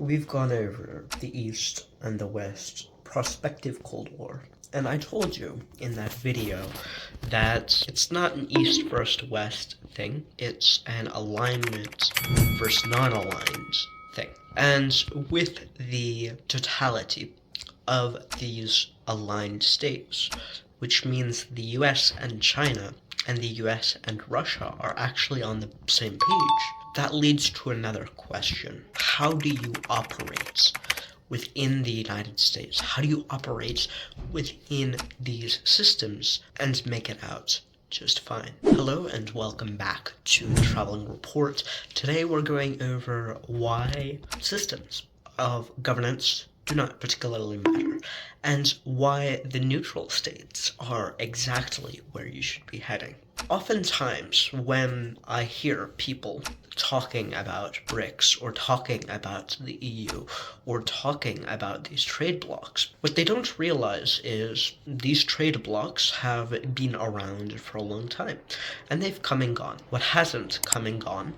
we've gone over the East and the West prospective Cold War, and I told you in that video that it's not an East versus West thing, it's an alignment versus non-aligned thing. And with the totality of these aligned states, which means the US and China and the US and Russia are actually on the same page, that leads to another question. How do you operate within the United States? How do you operate within these systems and make it out just fine? Hello and welcome back to the Traveling Report. Today we're going over why systems of governance do not particularly matter, and why the neutral states are exactly where you should be heading. Oftentimes, when I hear people talking about BRICS, or talking about the EU, or talking about these trade blocs, what they don't realize is these trade blocs have been around for a long time, and they've come and gone. What hasn't come and gone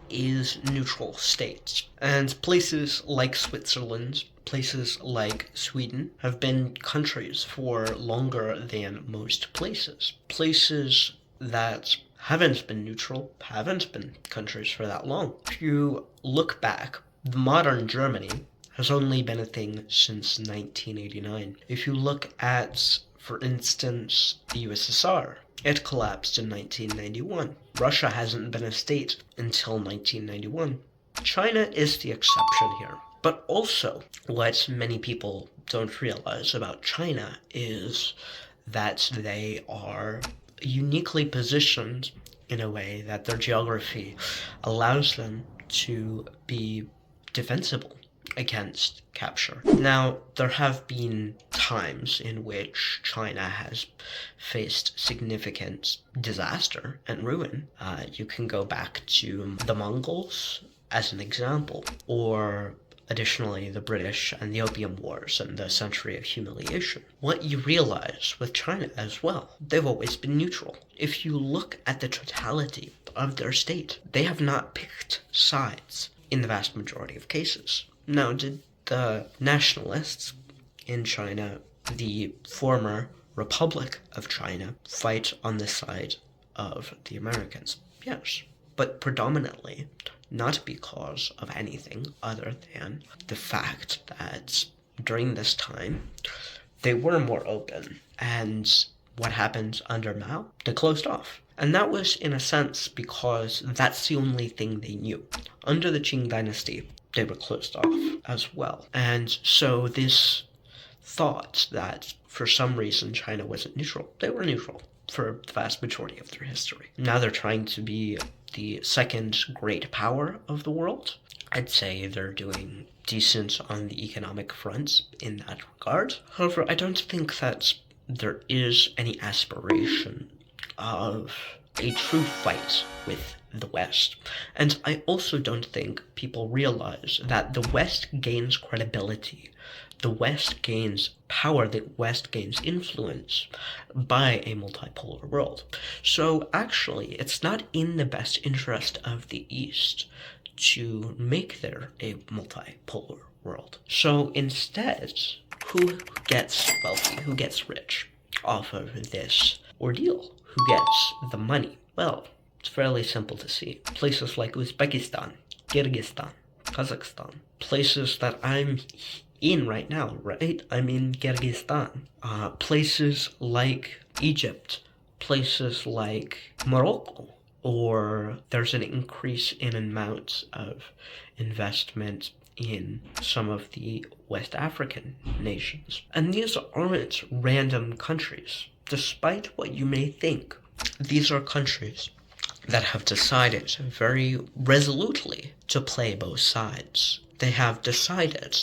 is neutral states. And places like Switzerland, places like Sweden have been countries for longer than most places. Places that haven't been neutral haven't been countries for that long. If you look back, the modern Germany has only been a thing since 1989. If you look at, for instance, the USSR, it collapsed in 1991. Russia hasn't been a state until 1991. China is the exception here. But also, what many people don't realize about China is that they are uniquely positioned in a way that their geography allows them to be defensible against capture. Now, there have been times in which China has faced significant disaster and ruin. You can go back to the Mongols as an example, or additionally the British and the Opium Wars and the Century of Humiliation. What you realize with China as well, they've always been neutral. If you look at the totality of their state, they have not picked sides in the vast majority of cases. Now, did the nationalists in China, the former Republic of China, fight on the side of the Americans? Yes, but predominantly not because of anything other than the fact that during this time they were more open, and what happened under Mao? They closed off. And that was, in a sense, because that's the only thing they knew. Under the Qing dynasty, they were closed off as well. And so this thought that for some reason China wasn't neutral, they were neutral for the vast majority of their history. Now they're trying to be the second great power of the world. I'd say they're doing decent on the economic front in that regard. However, I don't think that there is any aspiration of a true fight with the West. And I also don't think people realize that the West gains credibility, the West gains power, the West gains influence by a multipolar world. So actually, it's not in the best interest of the East to make there a multipolar world. So instead, who gets wealthy, who gets rich off of this ordeal? Who gets the money? Well, it's fairly simple to see. Places like Uzbekistan, Kyrgyzstan, Kazakhstan, places that I'm in right now, right? I'm in Kyrgyzstan. Places like Egypt, places like Morocco, or there's an increase in amounts of investment in some of the West African nations. And these aren't random countries. Despite what you may think, these are countries that have decided very resolutely to play both sides. They have decided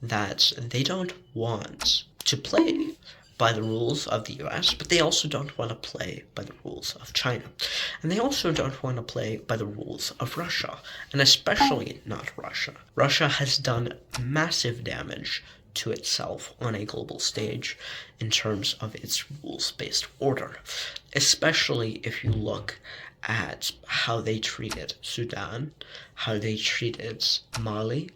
that they don't want to play by the rules of the US, but they also don't want to play by the rules of China. And they also don't want to play by the rules of Russia, and especially not Russia. Russia has done massive damage to itself on a global stage in terms of its rules-based order, especially if you look at how they treated Sudan, how they treated Mali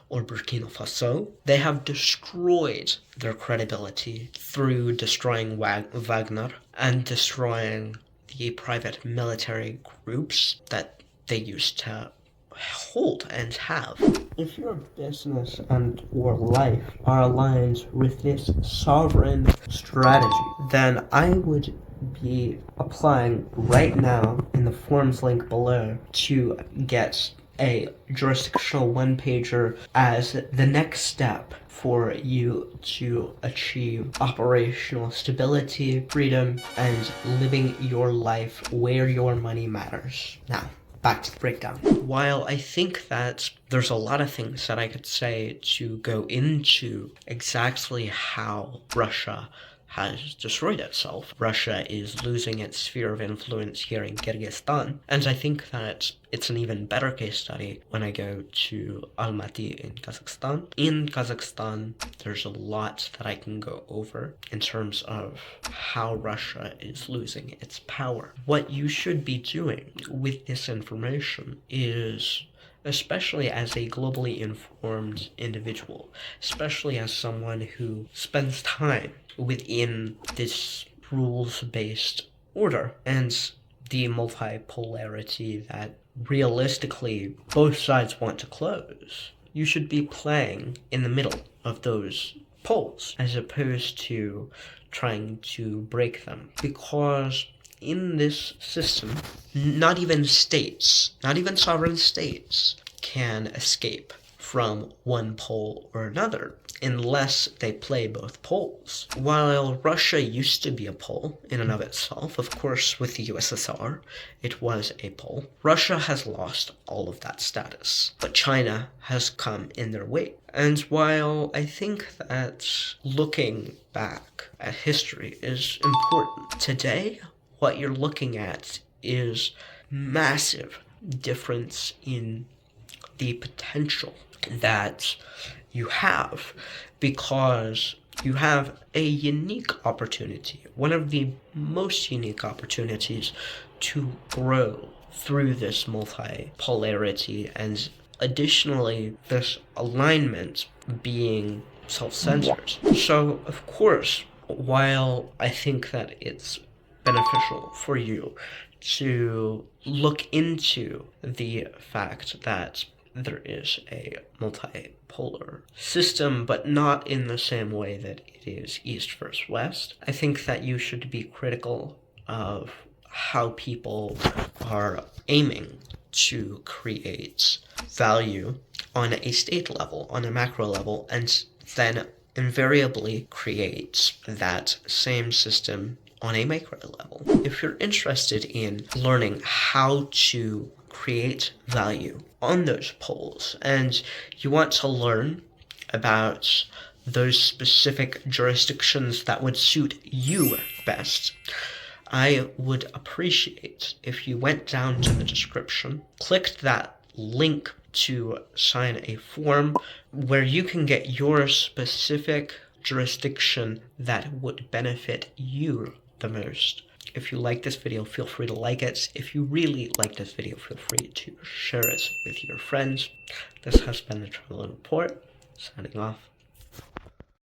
or Burkina Faso, they have destroyed their credibility through destroying Wagner and destroying the private military groups that they used to hold and have. If your business and or life are aligned with this sovereign strategy, then I would be applying right now in the forms link below to get a jurisdictional one-pager as the next step for you to achieve operational stability, freedom, and living your life where your money matters. Now, back to the breakdown. While I think that there's a lot of things that I could say to go into exactly how Russia has destroyed itself. Russia is losing its sphere of influence here in Kyrgyzstan, and I think that it's an even better case study when I go to Almaty in Kazakhstan. In Kazakhstan, there's a lot that I can go over in terms of how Russia is losing its power. What you should be doing with this information is, especially as a globally informed individual, especially as someone who spends time within this rules-based order and the multipolarity that realistically both sides want to close, you should be playing in the middle of those poles as opposed to trying to break them. Because in this system, not even states, not even sovereign states, can escape from one pole or another unless they play both poles. While Russia used to be a pole in and of itself, of course with the USSR, it was a pole, Russia has lost all of that status. But China has come in their wake. And while I think that looking back at history is important, today what you're looking at is massive difference in the potential that you have, because you have a unique opportunity, one of the most unique opportunities to grow through this multipolarity, and additionally this alignment being self-centered. So of course, while I think that it's beneficial for you to look into the fact that there is a multipolar system, but not in the same way that it is East versus West, I think that you should be critical of how people are aiming to create value on a state level, on a macro level, and then invariably create that same system on a micro level. If you're interested in learning how to create value on those poles, and you want to learn about those specific jurisdictions that would suit you best, I would appreciate if you went down to the description, clicked that link to sign a form where you can get your specific jurisdiction that would benefit you the most. If you like this video, feel free to like it. If you really like this video, feel free to share it with your friends. This has been the Neutrality Report, signing off.